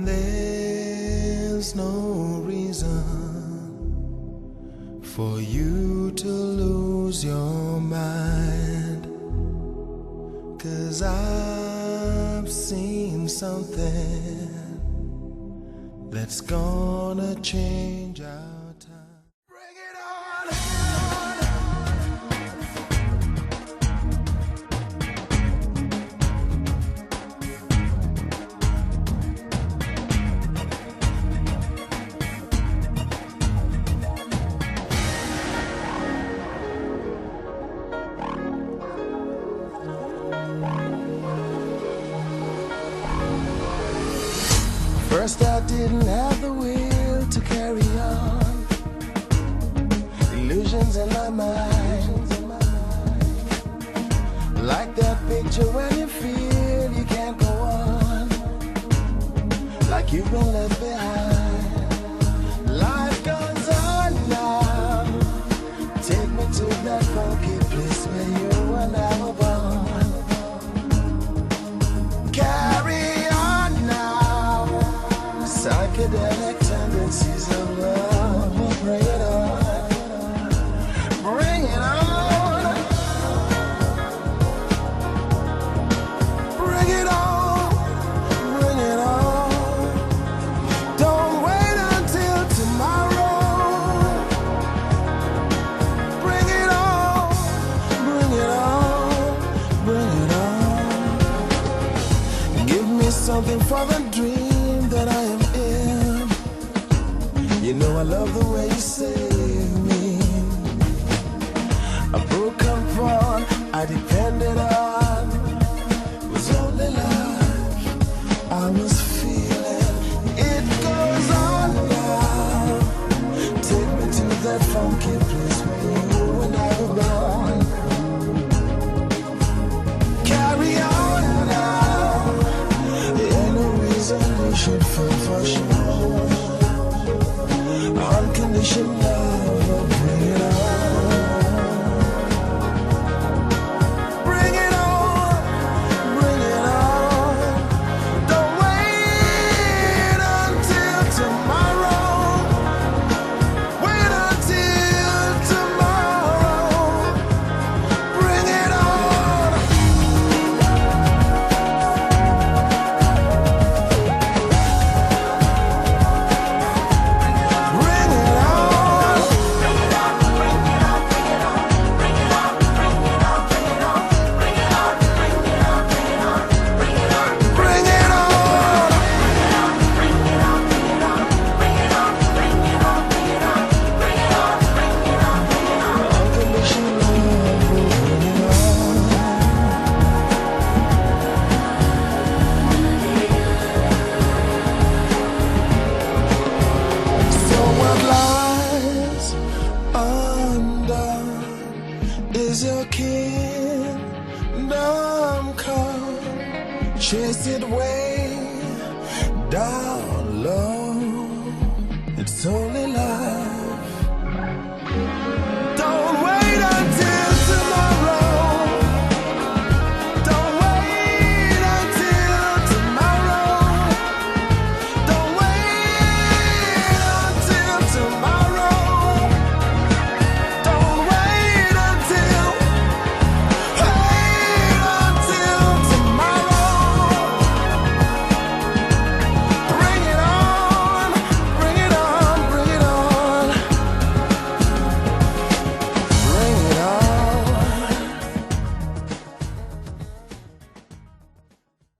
There's no reason for you to lose your mind, 'cause I've seen something that's gonna change our time. Bring it on! First I didn't have the will to carry on, illusions in my mind, like that picture when you feel you can't go on, like you've been left behind. Life goes on now, take me to that funky place where you were never born. Carry psychedelic tendencies of love, bring it on, bring it on, bring it on, bring it on. Don't wait until tomorrow. Bring it on, bring it on, bring it on. Give me something for the dream that I am. You know I love the way you save me. A broken pawn I depended on was only life I was feeling. It goes on now, take me to that funky place where you and I were born. Carry on now, there ain't no reason you should feel for sure. Unconditional love, bring it on. Bring it on, bring it on. Don't wait until tomorrow. Wait until tomorrow. Bring it on. Is your kingdom come? Chase it way down low. It's only